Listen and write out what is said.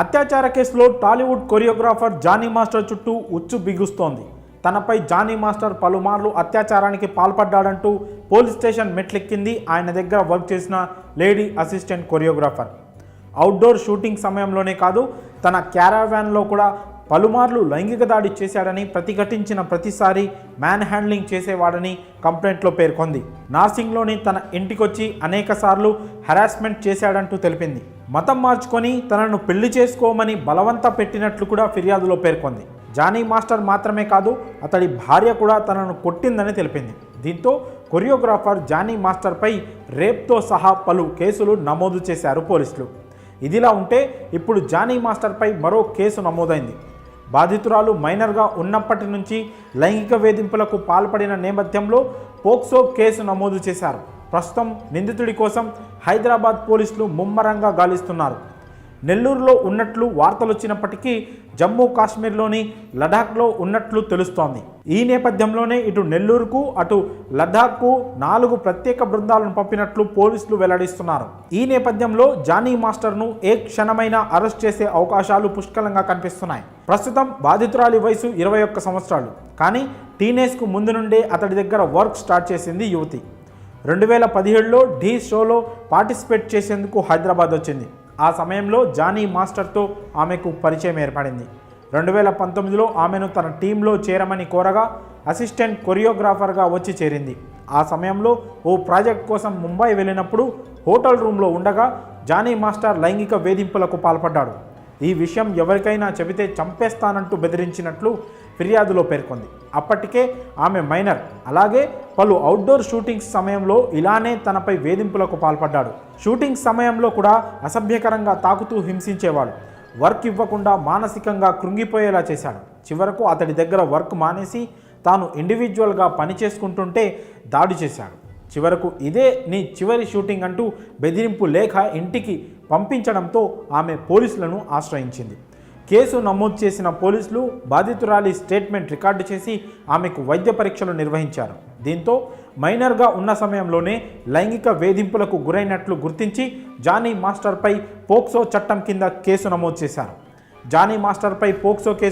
అత్యాచార కేసులో Tollywood choreographer Johnny master చుట్టూ ఉచ్చు బిగుస్తోంది. తనపై జానీ మాస్టర్ పలుమార్లు అత్యాచారానికి పాల్పడ్డాడంటూ పోలీస్ స్టేషన్ మెట్లెక్కింది ఆయన దగ్గర వర్క్ చేసిన lady assistant choreographer. Outdoor shooting సమయంలోనే కాదు, తన క్యారావాన్లో కూడా పలుమార్లు లైంగిక దాడి చేశాడని, ప్రతిఘటించిన ప్రతిసారి మ్యాన్ హ్యాండ్లింగ్ చేసేవాడని కంప్లైంట్లో పేర్కొంది. నార్సింగ్లోని తన ఇంటికొచ్చి అనేకసార్లు హెరాస్మెంట్ చేశాడంటూ తెలిపింది. మతం మార్చుకొని తనను పెళ్లి చేసుకోమని బలవంత పెట్టినట్లు కూడా ఫిర్యాదులో పేర్కొంది. జానీ మాస్టర్ మాత్రమే కాదు, అతడి భార్య కూడా తనను కొట్టిందని తెలిపింది. దీంతో కొరియోగ్రాఫర్ జానీ మాస్టర్పై రేప్తో సహా పలు కేసులు నమోదు చేశారు పోలీసులు. ఇదిలా ఉంటే ఇప్పుడు జానీ మాస్టర్పై మరో కేసు నమోదైంది. బాధితురాలు మైనర్గా ఉన్నప్పటి నుంచి లైంగిక వేధింపులకు పాల్పడిన నేపథ్యంలో పోక్సో కేసు నమోదు చేశారు. ప్రస్తుతం నిందితుడి కోసం హైదరాబాద్ పోలీసులు ముమ్మరంగా గాలిస్తున్నారు. నెల్లూరులో ఉన్నట్లు వార్తలు వచ్చినప్పటికీ జమ్మూ కాశ్మీర్లోని లడాఖ్లో ఉన్నట్లు తెలుస్తోంది. ఈ నేపథ్యంలోనే ఇటు నెల్లూరుకు అటు లడాఖ్కు 4 ప్రత్యేక బృందాలను పంపినట్లు పోలీసులు వెల్లడిస్తున్నారు. ఈ నేపథ్యంలో జానీ మాస్టర్ను ఏ క్షణమైనా అరెస్ట్ చేసే అవకాశాలు పుష్కలంగా కనిపిస్తున్నాయి. ప్రస్తుతం బాధితురాలి వయసు 21 సంవత్సరాలు. కానీ టీనేజ్కు ముందు నుండే అతడి దగ్గర వర్క్ స్టార్ట్ చేసింది యువతి. 2017లో ఢీ షోలో పార్టిసిపేట్ చేసేందుకు హైదరాబాద్ వచ్చింది. ఆ సమయంలో జానీ మాస్టర్తో ఆమెకు పరిచయం ఏర్పడింది. 2019లో ఆమెను తన టీంలో చేరమని కోరగా అసిస్టెంట్ కొరియోగ్రాఫర్గా వచ్చి చేరింది. ఆ సమయంలో ఓ ప్రాజెక్ట్ కోసం ముంబై వెళ్ళినప్పుడు హోటల్ రూమ్లో ఉండగా జానీ మాస్టర్ లైంగిక వేధింపులకు పాల్పడ్డాడు. ఈ విషయం ఎవరికైనా చెబితే చంపేస్తానంటూ బెదిరించినట్లు ఫిర్యాదులో పేర్కొంది. అప్పటికే ఆమె మైనర్. అలాగే పలు అవుట్డోర్ షూటింగ్స్ సమయంలో ఇలానే తనపై వేధింపులకు పాల్పడ్డాడు. షూటింగ్ సమయంలో కూడా అసభ్యకరంగా తాకుతూ హింసించేవాడు. వర్క్ ఇవ్వకుండా మానసికంగా కృంగిపోయేలా చేశాడు. చివరకు అతడి దగ్గర వర్క్ మానేసి తాను ఇండివిజువల్గా పని చేసుకుంటుంటే దాడి చేశాడు. చివరకు ఇదే నీ చివరి షూటింగ్ అంటూ బెదిరింపు లేఖ ఇంటికి పంపించడంతో ఆమె పోలీసులను ఆశ్రయించింది. కేసు నమోదు చేసిన పోలీసులు బాధితురాలి స్టేట్మెంట్ రికార్డు చేసి ఆమెకు వైద్య పరీక్షలు నిర్వహించారు. దీంతో మైనర్గా ఉన్న సమయంలోనే లైంగిక వేధింపులకు గురైనట్లు గుర్తించి జానీ మాస్టర్పై పోక్సో చట్టం కింద కేసు నమోదు చేశారు. Johnny మాస్టర్పై POCSO case